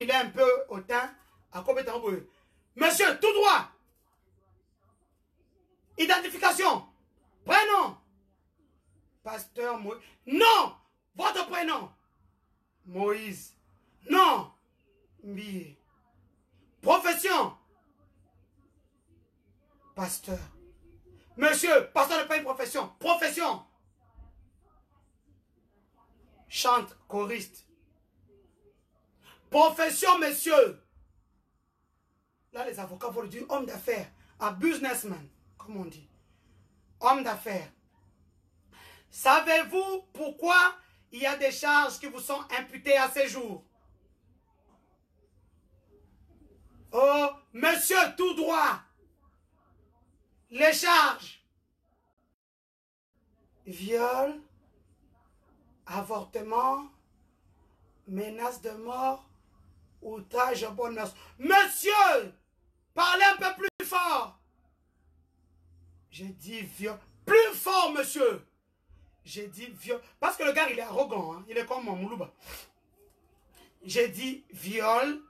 il est un peu hautain. Monsieur, tout droit. Identification. Prénom. Pasteur Moïse. Non. Votre prénom. Moïse. Non. Mbi. Profession. Pasteur. Monsieur, pasteur n'est pas une profession. Profession. Chante, choriste. Profession, monsieur. Là, les avocats vont le dire homme d'affaires. Un businessman, comme on dit. Homme d'affaires. Savez-vous pourquoi il y a des charges qui vous sont imputées à ces jours? Oh, monsieur, tout droit. Les charges. Viol, avortement, menace de mort, outrage aux bonnes mœurs. Monsieur, parlez un peu plus fort. J'ai dit viol. Plus fort, monsieur. J'ai dit viol. Parce que le gars, il est arrogant. Hein? Il est comme mon Moulouba. J'ai dit viol,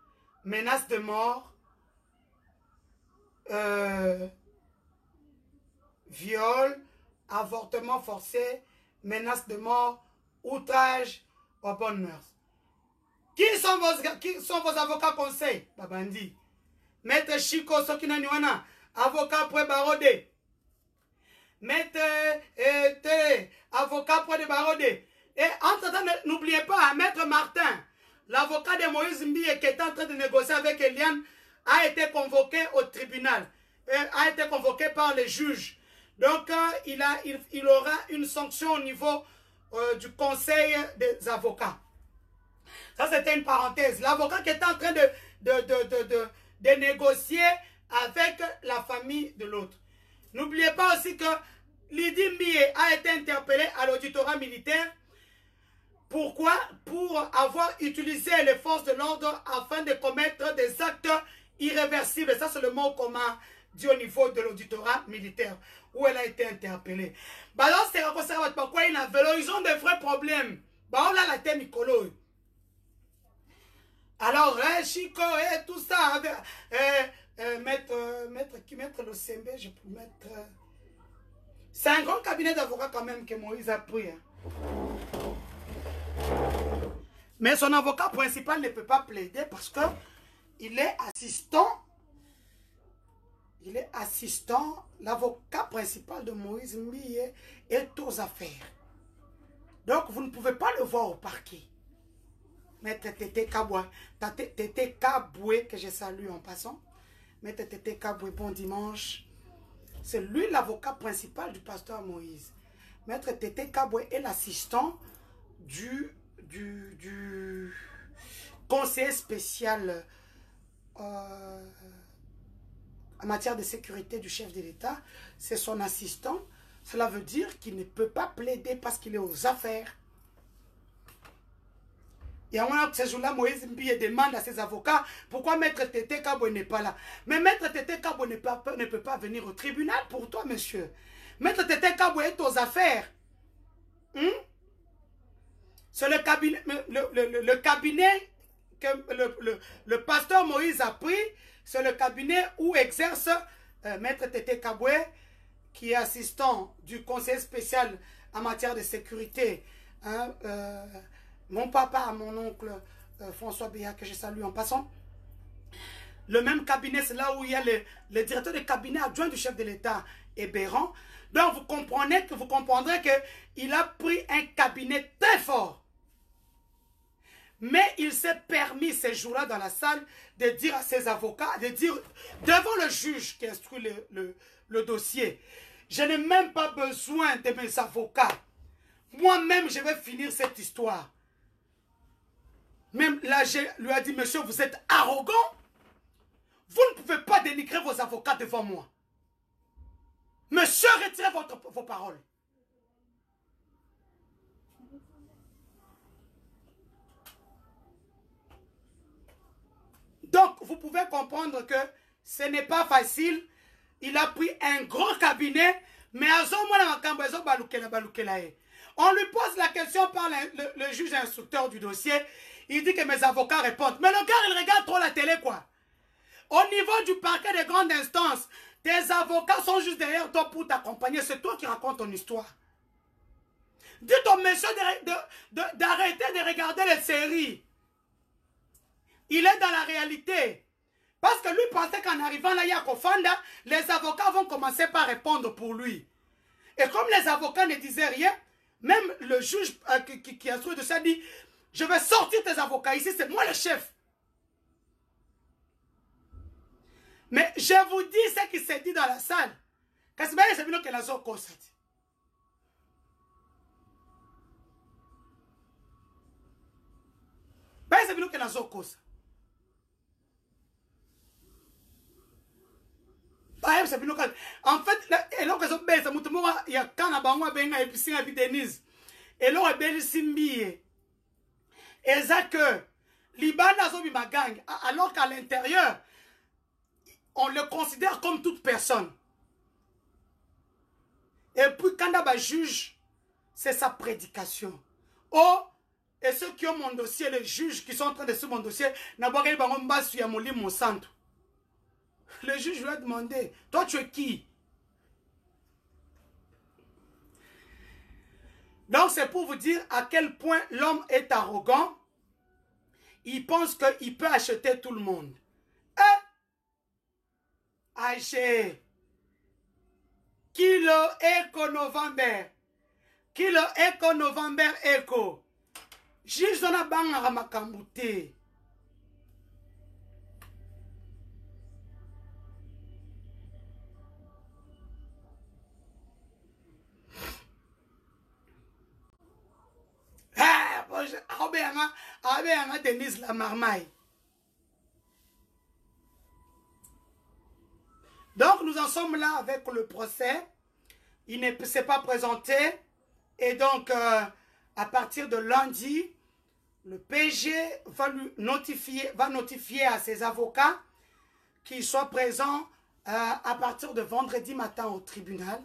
menace de mort, viol, avortement forcé, menace de mort, outrage aux bonnes mœurs. Qui sont vos avocats conseils? Babandi. Maître Chico Sokina Niwana, avocat pour Barodé. Maître avocat pour de Barodé. Et entre-temps, n'oubliez pas, Maître Martin, l'avocat de Moïse Mbiye qui est en train de négocier avec Eliane, a été convoqué au tribunal, a été convoqué par les juges. Donc, il aura une sanction au niveau du conseil des avocats. Ça, c'était une parenthèse. L'avocat qui est en train de négocier avec la famille de l'autre. N'oubliez pas aussi que Lydie Mbiye a été interpellée à l'auditorat militaire. Pourquoi? Pour avoir utilisé les forces de l'ordre afin de commettre des actes irréversibles. Ça, c'est le mot qu'on m'a dit au niveau de l'auditorat militaire, où elle a été interpellée. Bah alors, c'est pourquoi ils ont des vrais problèmes. Bah on a la tête Nicolo. Alors, Chico et tout ça, mettre le CMB, je peux mettre... C'est un grand cabinet d'avocats quand même que Moïse a pris. Hein. Mais son avocat principal ne peut pas plaider parce que il est assistant. Il est assistant. L'avocat principal de Moïse Mbiye est aux affaires. Donc, vous ne pouvez pas le voir au parquet. Maître Tété Kaboué, Tété Kaboué, que je salue en passant. Maître Tété Kaboué, bon dimanche. C'est lui l'avocat principal du pasteur Moïse. Maître Tété Kaboué est l'assistant du conseiller spécial en matière de sécurité du chef de l'État. C'est son assistant. Cela veut dire qu'il ne peut pas plaider parce qu'il est aux affaires. Et à ce jour-là, Moïse Mbiye demande à ses avocats pourquoi Maître Tété Kaboué n'est pas là. Mais Maître Tété Kaboué ne peut pas venir au tribunal pour toi, monsieur. Maître Tété Kaboué est aux affaires. C'est le cabinet que le pasteur Moïse a pris. C'est le cabinet où exerce Maître Tété Kaboué, qui est assistant du conseil spécial en matière de sécurité. Hein, mon papa, mon oncle François Béat, que je salue en passant. Le même cabinet, c'est là où il y a le directeur de cabinet adjoint du chef de l'État, Hébéran. Donc vous comprendrez qu'il a pris un cabinet très fort. Mais il s'est permis ces jours-là dans la salle de dire à ses avocats, de dire devant le juge qui instruit le dossier, je n'ai même pas besoin de mes avocats. Moi-même, je vais finir cette histoire. Même là, je lui ai dit, monsieur, vous êtes arrogant. Vous ne pouvez pas dénigrer vos avocats devant moi. Monsieur, retirez vos paroles. Donc, vous pouvez comprendre que ce n'est pas facile. Il a pris un grand cabinet, mais à ce moment-là, On lui pose la question par le juge instructeur du dossier. Il dit que mes avocats répondent. Mais le gars, il regarde trop la télé, quoi. Au niveau du parquet de grande instance, tes avocats sont juste derrière toi pour t'accompagner. C'est toi qui racontes ton histoire. Dis au monsieur d'arrêter de regarder les séries. Il est dans la réalité. Parce que lui pensait qu'en arrivant là, Yakofanda, les avocats vont commencer par répondre pour lui. Et comme les avocats ne disaient rien, même le juge qui a instruit de ça dit, je vais sortir tes avocats ici, c'est moi le chef. Mais je vous dis ce qui s'est dit dans la salle. Parce que c'est bien que la zone constate. C'est bien que la zone constate. En fait, il y a quand Denise. Et là, et ça que Libana zobi magang, alors qu'à l'intérieur, on le considère comme toute personne. Et puis quand on juge, c'est sa prédication. Oh, et ceux qui ont mon dossier, les juges qui sont en train de suivre mon dossier, le juge lui a demandé, toi tu es qui? Donc c'est pour vous dire à quel point l'homme est arrogant. Il pense qu'il peut acheter tout le monde. Acheter. Kilo Eco November. Kilo Eco November Eco. Juge dans la banque à Makamboute. Denise la marmaille. Donc nous en sommes là avec le procès. Il ne s'est pas présenté. Et donc à partir de lundi, le PG va notifier à ses avocats qu'ils soient présents à partir de vendredi matin au tribunal.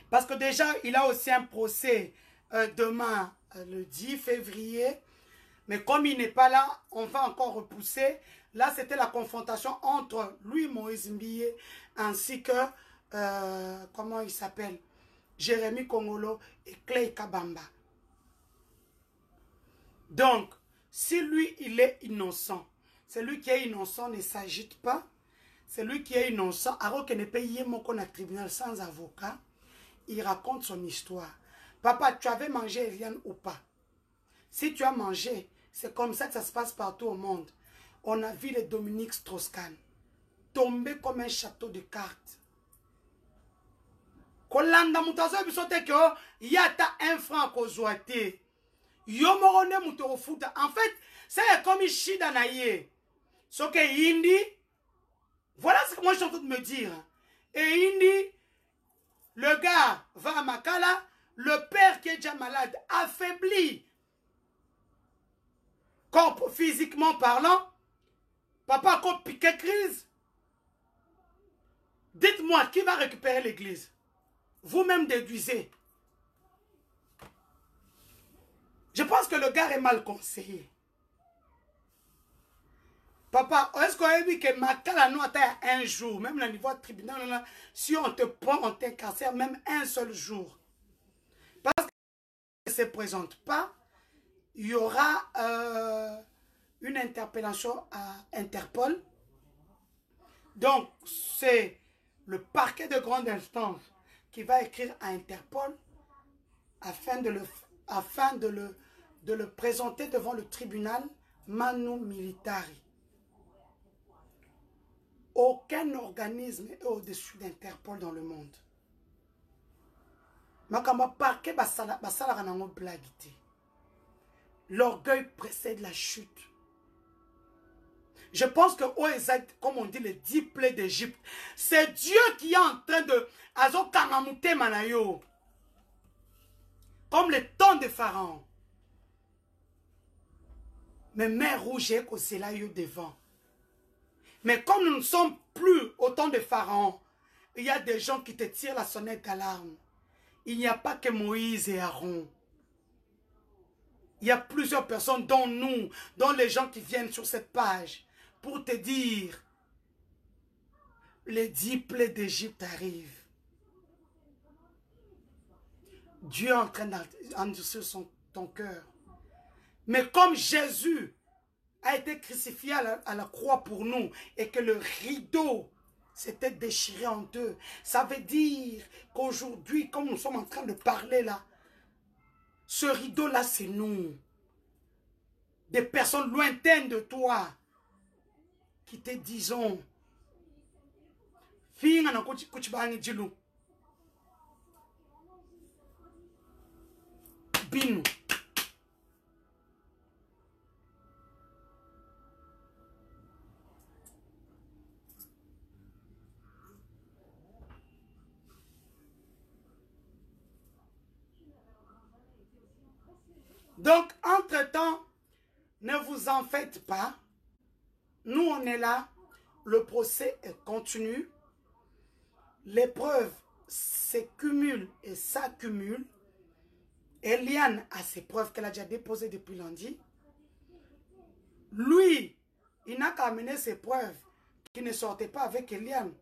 Parce que déjà, il a aussi un procès demain, le 10 février. Mais comme il n'est pas là, on va encore repousser. Là, c'était la confrontation entre lui, Moïse Mbiye, ainsi que, comment il s'appelle, Jérémy Kongolo et Clay Kabamba. Donc, si lui, il est innocent, celui qui est innocent ne s'agite pas. Celui qui est innocent, alors qu'il n'est pas payé mon tribunal sans avocat, il raconte son histoire. Papa, tu avais mangé Eliane ou pas? Si tu as mangé, c'est comme ça que ça se passe partout au monde. On a vu les Dominique Strauss-Kahn tomber comme un château de cartes. Kolanda mutazo bisote kyo yata un franc kozwate. Yomorone mutorofuta. En fait, c'est comme Ishida naye. Ce que Indi, voilà ce que moi je suis en train de me dire. Et Indi, le gars va à Makala, le père qui est déjà malade, affaibli, physiquement parlant, papa a piqué crise. Dites-moi, qui va récupérer l'église? Vous-même déduisez. Je pense que le gars est mal conseillé. Papa, est-ce qu'on a dit que Makala nous attend un jour, même au niveau tribunal, si on te prend, on t'incarcère même un seul jour. Parce qu'il ne se présente pas, il y aura une interpellation à Interpol. Donc, c'est le parquet de grande instance qui va écrire à Interpol afin de le présenter devant le tribunal Manu Militari. Aucun organisme est au-dessus d'Interpol dans le monde. L'orgueil précède la chute. Je pense que comme on dit, les 10 plaies d'Égypte, c'est Dieu qui est en train de comme le temps de Pharaon. Mais mer rouge est c'est là devant. Mais comme nous ne sommes plus au temps de Pharaon, il y a des gens qui te tirent la sonnette d'alarme. il n'y a pas que Moïse et Aaron. Il y a plusieurs personnes, dont nous, dont les gens qui viennent sur cette page, pour te dire, les 10 plaies d'Égypte arrivent. Dieu est en train d'endurcir ton cœur. Mais comme Jésus a été crucifié à la croix pour nous et que le rideau s'était déchiré en deux, ça veut dire qu'aujourd'hui, comme nous sommes en train de parler là, ce rideau-là, c'est nous. Des personnes lointaines de toi qui te disons, Binu. Donc, entre-temps, ne vous en faites pas. Nous, on est là. Le procès est continu. L'épreuve s'accumule et s'accumule. Eliane a ses preuves qu'elle a déjà déposées depuis lundi. Lui, il n'a qu'à amener ses preuves qui ne sortaient pas avec Eliane.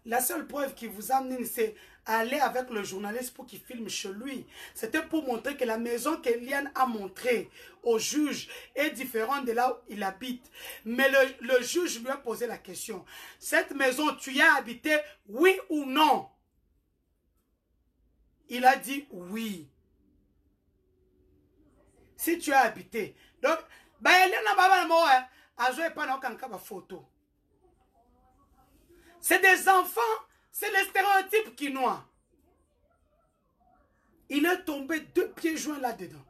La seule preuve qui vous a amené, c'est aller avec le journaliste pour qu'il filme chez lui. C'était pour montrer que la maison qu'Eliane a montrée au juge est différente de là où il habite. Mais le juge lui a posé la question. Cette maison, tu y as habité, oui ou non? Il a dit oui. Si tu as habité. Donc, photo. C'est des enfants, c'est les stéréotypes qui noient. Il est tombé 2 pieds joints là-dedans.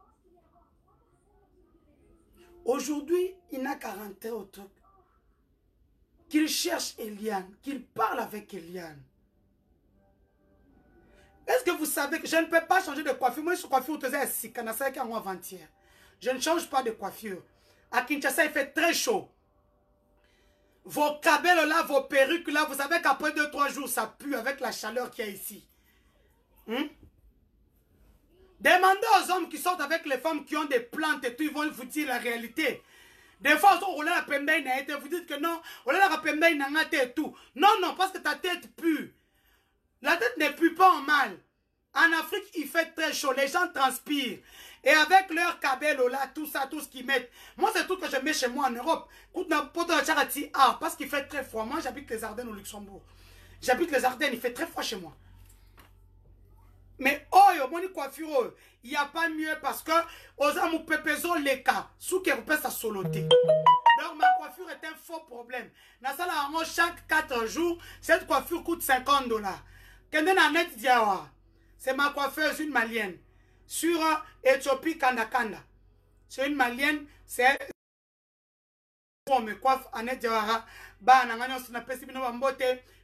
Aujourd'hui, il n'a qu'à rentrer au truc. Qu'il cherche Eliane, qu'il parle avec Eliane. Est-ce que vous savez que je ne peux pas changer de coiffure? Moi, je suis coiffure avant-hier. Je ne change pas de coiffure. À Kinshasa, il fait très chaud. Vos cabelles là, vos perruques là, vous savez qu'après 2-3 jours, ça pue avec la chaleur qu'il y a ici. Demandez aux hommes qui sortent avec les femmes qui ont des plantes et tout, ils vont vous dire la réalité. Des fois, on a la pembeine et vous dites que non, on a la pembeine et tout. Non, non, parce que ta tête pue. La tête ne pue pas en mal. En Afrique, il fait très chaud. Les gens transpirent. Et avec leur cabello là, tout ça, tout ce qu'ils mettent. Moi, c'est tout que je mets chez moi en Europe. Parce qu'il fait très froid. Moi, j'habite les Ardennes au Luxembourg. J'habite les Ardennes, il fait très froid chez moi. Mais oh, mon coiffure, il n'y a pas mieux parce que aux amours pépezo les cas, sous qui repère sa soloté. Donc ma coiffure est un faux problème. Dans ça là, chaque 4 jours, cette coiffure coûte $50. C'est ma coiffeuse, une malienne. Sur Éthiopie Kandakanda. C'est une malienne, c'est on me coiffe en Diawara. Bah,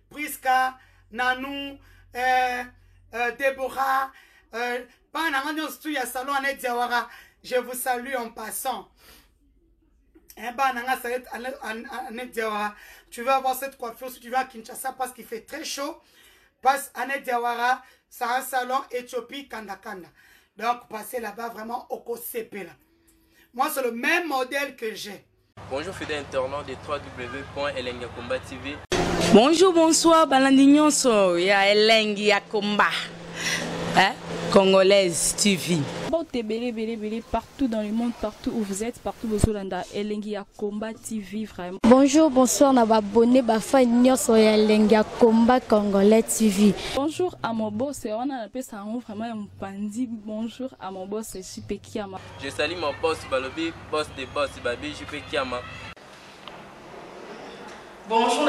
Priska, Nanou, Déborah, je vous salue en passant. Tu vas avoir cette coiffure si tu vas à Kinshasa parce qu'il fait très chaud. Passe à Diawara, c'est un salon Éthiopie Kandakanda. Donc passez là-bas vraiment au CP là. Moi c'est le même modèle que j'ai. Bonjour fidèles internautes de www.elengiakomba TV. Bonjour, bonsoir, Balandignon, ya Elengi Yakomba, Congolaise TV. Bon, t'es belé, partout dans le monde, partout où vous êtes, partout où vous êtes, Elengi Yakomba TV, vraiment. Bonjour, bonsoir, on a abonné, Bafa Nyoso Elengi Yakomba Congolais TV. Bonjour à mon boss, on a appelé ça vraiment un pandi. Bonjour à mon boss, c'est JP Kiama. Je salue mon boss Balobi, boss des boss, Babi JP Kiama. Bonjour,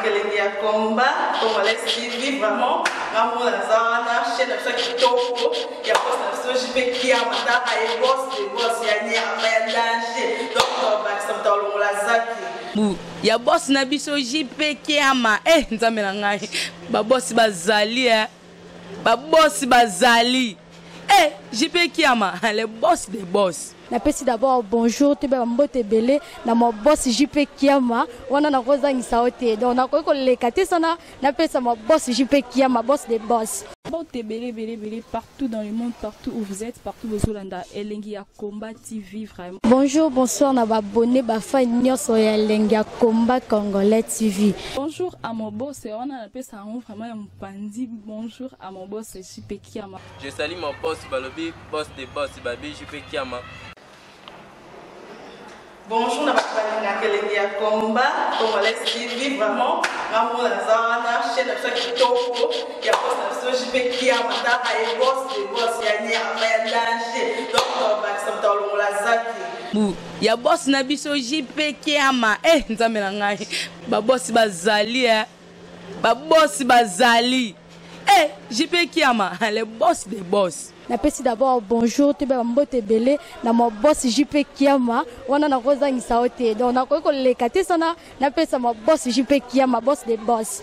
Elengi Yakomba Congolais TV, vraiment. Ramon Lazana, chaîne de chaque topo, il y a pas de JP Kiama, et boss des boss, il y a un danger. Donc, on va se mettre dans le Lazaki. Ya boss na biso JP Kiama, nzambe na ngai ba boss bazali ba boss bazali JP Kiama le boss des boss. Napesi d'abord bonjour te ba mbote belé na mo boss JP Kiama wana na kozangisa ote donc na ko lekate sana napesa mo boss JP Kiama boss des boss. Partout dans le monde, partout où vous êtes, partout où vous êtes, Elengi Combat TV vraiment. Bonjour, bonsoir, na abonné bafa nyonso ya Elengi Combat Congolais TV. Bonjour à mon boss, on a appelé ça vraiment un pandi. Bonjour à mon boss, JP Kiama. Je salue mon boss Balobi, boss des boss Babi JP Kiama. Bonjour, na Elengi Combat Congolais TV vraiment. Maman Lazana, chaîne de chaque topo, il y a pas de JP Kiama, et boss des boss, il y a un danger. Donc, on va s'entendre dans la zaki. Ya boss na biso JP Kiama nzambe na ngai ba boss bazali ba boss bazali JP Kiama le boss des boss. Napesi d'abord bonjour te ba mbote belé na mo boss JP Kiama wana na kozangisa ote donc na ko lekate sana napesa mo boss JP Kiama boss des boss.